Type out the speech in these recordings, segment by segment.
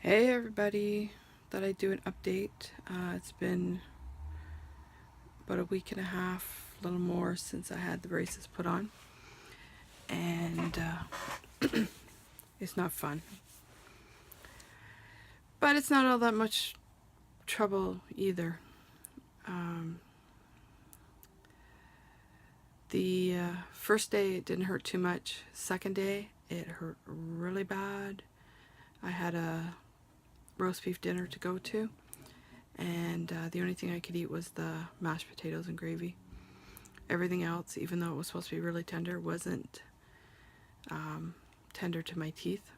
Hey everybody, thought I'd do an update. It's been about a week and a half, a little more, since I had the braces put on, and it's not fun. But it's not all that much trouble either. Um, the first day it didn't hurt too much. Second day it hurt really bad. I had a roast beef dinner to go to, and the only thing I could eat was the mashed potatoes and gravy. Everything else, even though it was supposed to be really tender, wasn't tender to my teeth.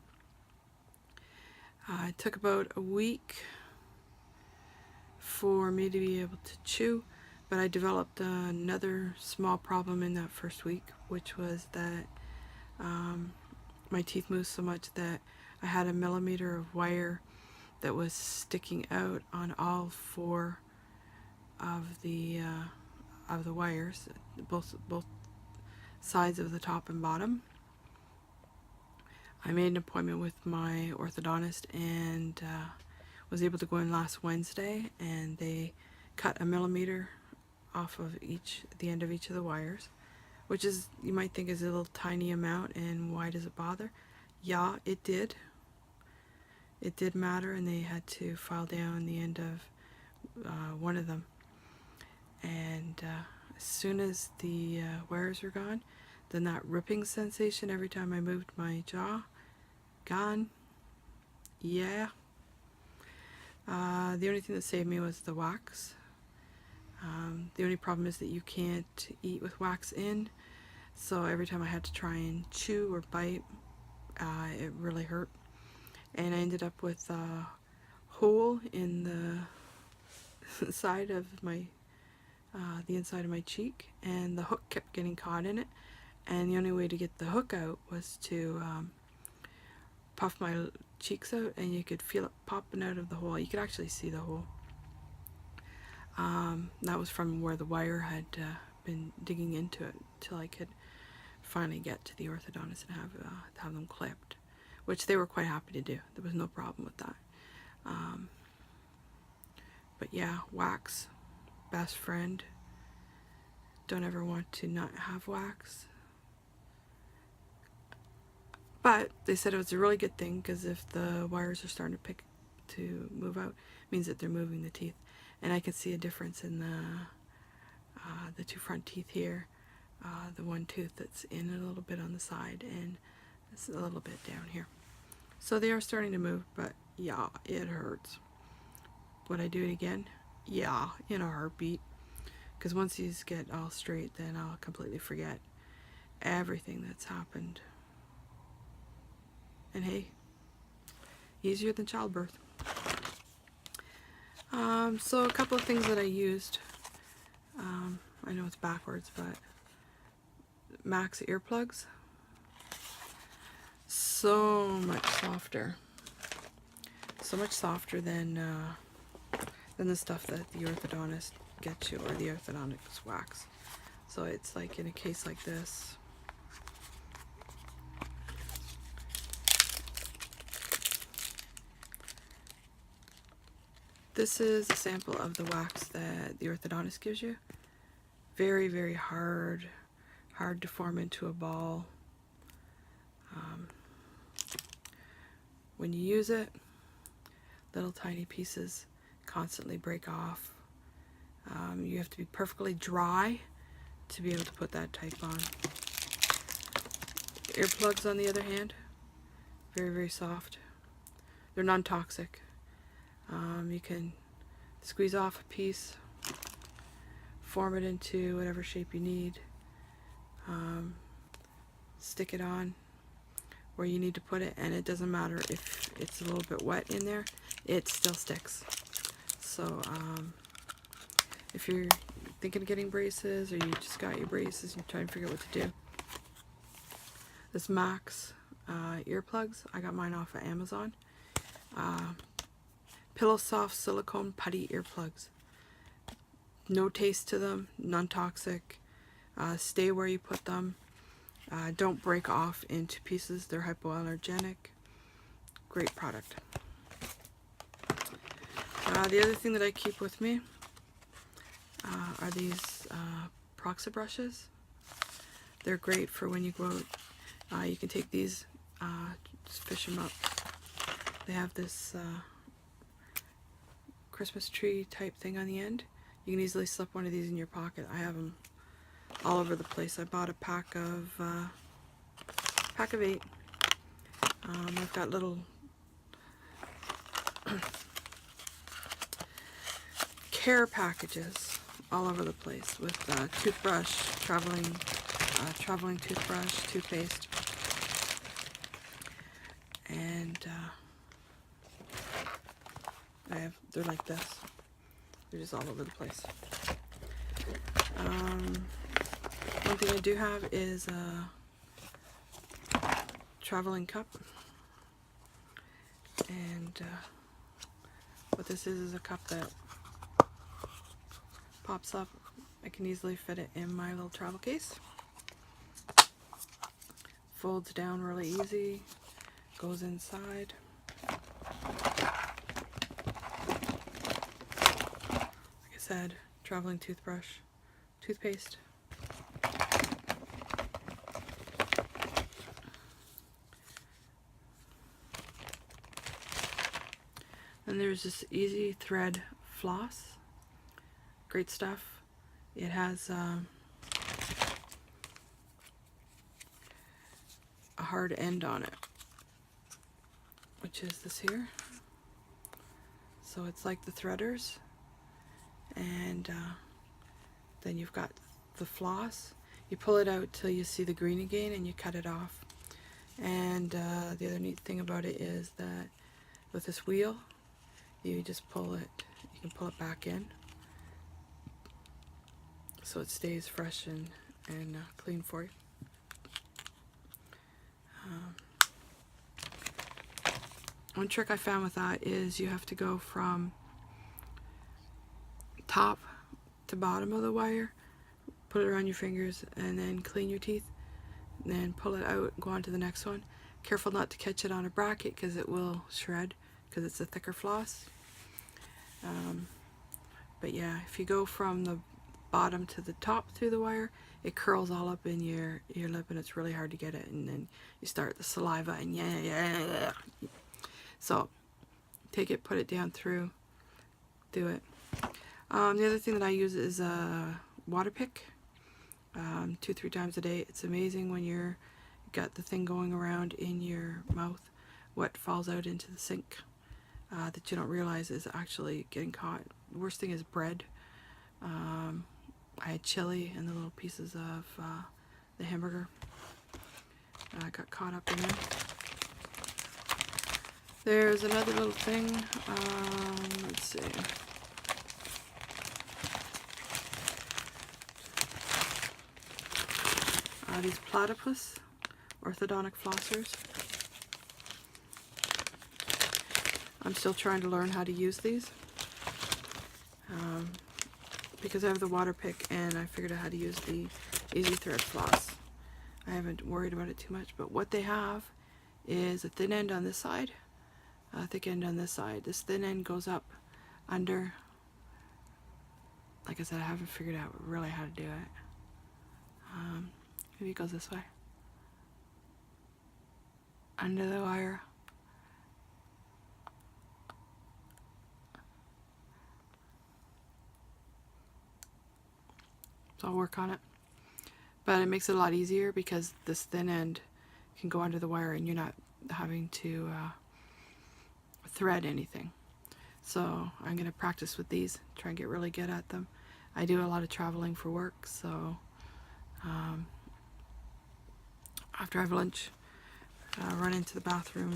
It took about a week for me to be able to chew, but I developed another small problem in that first week, which was that my teeth moved so much that I had a millimeter of wire that was sticking out on all four of the wires, both sides of the top and bottom. I made an appointment with my orthodontist and was able to go in last Wednesday, and they cut a millimeter off of the end of each of the wires, which is, you might think, is a little tiny amount, and why does it bother? Yeah, it did. It did matter, and they had to file down the end of one of them. And as soon as the wires were gone, then that ripping sensation every time I moved my jaw, gone. Yeah. The only thing that saved me was the wax. The only problem is that you can't eat with wax in, so every time I had to try and chew or bite, it really hurt. And I ended up with a hole in the side of my, the inside of my cheek, and the hook kept getting caught in it. And the only way to get the hook out was to puff my cheeks out, and you could feel it popping out of the hole. You could actually see the hole. That was from where the wire had been digging into it till I could finally get to the orthodontist and have them clipped, which they were quite happy to do. There was no problem with that. But yeah, wax, best friend. Don't ever want to not have wax. But they said it was a really good thing, because if the wires are starting to move out, it means that they're moving the teeth. And I can see a difference in the two front teeth here. The one tooth that's in a little bit on the side, and it's a little bit down here. So they are starting to move, but yeah, it hurts. Would I do it again? Yeah, in a heartbeat. Because once these get all straight, then I'll completely forget everything that's happened. And hey, easier than childbirth. So a couple of things that I used. I know it's backwards, but Max earplugs. So much softer. So much softer than the stuff that the orthodontist gets you, or the orthodontist wax. So it's like in a case like this. This is a sample of the wax that the orthodontist gives you. Very, very hard to form into a ball. When you use it, little tiny pieces constantly break off. You have to be perfectly dry to be able to put that type on. Earplugs, on the other hand, very, very soft. They're non-toxic. You can squeeze off a piece, form it into whatever shape you need, stick it on where you need to put it, and it doesn't matter if it's a little bit wet in there, it still sticks. So if you're thinking of getting braces, or you just got your braces and you're trying to figure out what to do, this Max earplugs, I got mine off of Amazon. Pillow Soft silicone putty earplugs. No taste to them, non-toxic. Stay where you put them. Don't break off into pieces. They're hypoallergenic. Great product. The other thing that I keep with me are these Proxa brushes. They're great for when you go out. You can take these, just fish them up. They have this Christmas tree type thing on the end. You can easily slip one of these in your pocket. I have them all over the place. I bought a pack of 8. I've got little care packages all over the place with toothbrush, traveling toothbrush, toothpaste, and they're like this. They're just all over the place. One thing I do have is a traveling cup, and what this is a cup that pops up. I can easily fit it in my little travel case. Folds down really easy, goes inside. Like I said, traveling toothbrush, toothpaste. Then there's this Easy Thread floss. Great stuff. It has a hard end on it, which is this here. So it's like the threaders, and then you've got the floss. You pull it out till you see the green again, and you cut it off. And the other neat thing about it is that with this wheel, you just pull it. You can pull it back in, so it stays fresh and clean for you. One trick I found with that is you have to go from top to bottom of the wire, put it around your fingers, and then clean your teeth, and then pull it out and go on to the next one. Careful not to catch it on a bracket because it will shred because it's a thicker floss. But yeah, if you go from the bottom to the top through the wire, it curls all up in your lip, and it's really hard to get it, and then you start the saliva and yeah. So take it, put it down through, do it. The other thing that I use is a water pick, 2-3 times a day. It's amazing when you're got the thing going around in your mouth, what falls out into the sink that you don't realize is actually getting caught. The worst thing is bread. I had chili and the little pieces of the hamburger. Got caught up in there. There's another little thing. Let's see. These Platypus orthodontic flossers. I'm still trying to learn how to use these because I have the water pick and I figured out how to use the Easy Thread floss. I haven't worried about it too much, but what they have is a thin end on this side, a thick end on this side. This thin end goes up under. Like I said, I haven't figured out really how to do it. Maybe it goes this way. Under the wire. So I'll work on it. But it makes it a lot easier because this thin end can go under the wire and you're not having to thread anything. So I'm going to practice with these, try and get really good at them. I do a lot of traveling for work, so after I have lunch, run into the bathroom,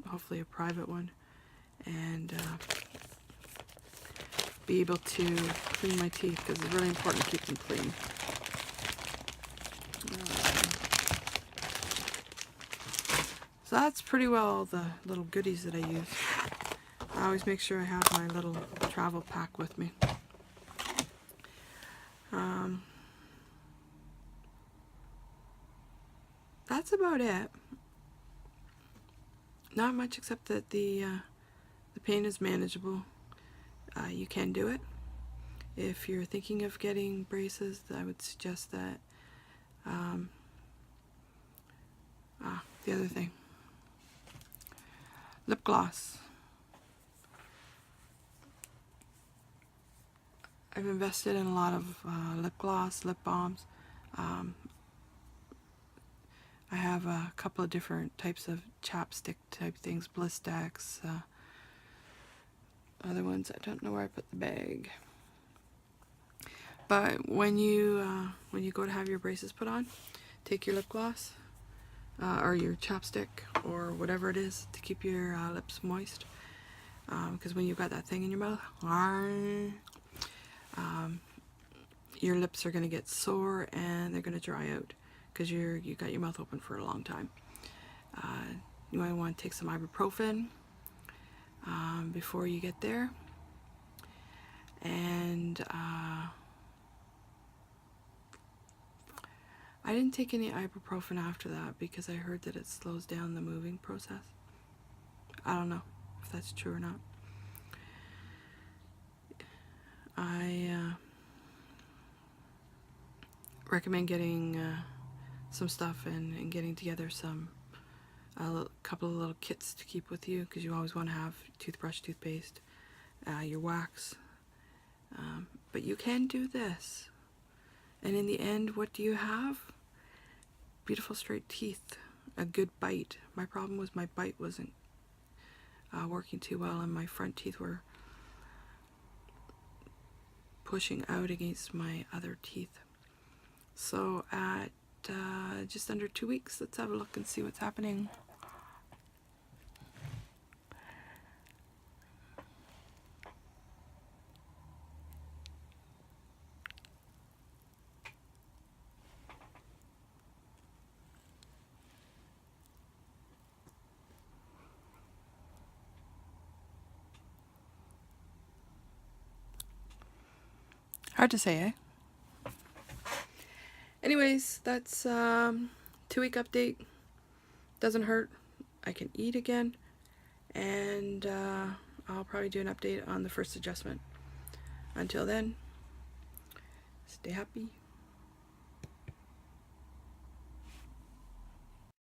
hopefully a private one, and be able to clean my teeth because it's really important to keep them clean. So that's pretty well the little goodies that I use. I always make sure I have my little travel pack with me. That's about it. Not much except that the pain is manageable. you can do it. If you're thinking of getting braces, I would suggest that. The other thing, lip gloss. I've invested in a lot of lip gloss, lip balms. I have a couple of different types of chapstick type things, Blistex, other ones. I don't know where I put the bag. But when you go to have your braces put on, take your lip gloss or your chapstick or whatever it is to keep your lips moist. Because when you've got that thing in your mouth, your lips are going to get sore and they're going to dry out because you got your mouth open for a long time. You might want to take some ibuprofen before you get there. And I didn't take any ibuprofen after that because I heard that it slows down the moving process. I don't know if that's true or not. I recommend getting some stuff and getting together a couple of little kits to keep with you, because you always want to have toothbrush, toothpaste, your wax. But you can do this. And in the end, what do you have? Beautiful straight teeth, a good bite. My problem was my bite wasn't working too well, and my front teeth were pushing out against my other teeth. So at just under 2 weeks, let's have a look and see what's happening. Hard to say, eh? Anyways, that's 2-week update. Doesn't hurt. I can eat again. And I'll probably do an update on the first adjustment. Until then, stay happy.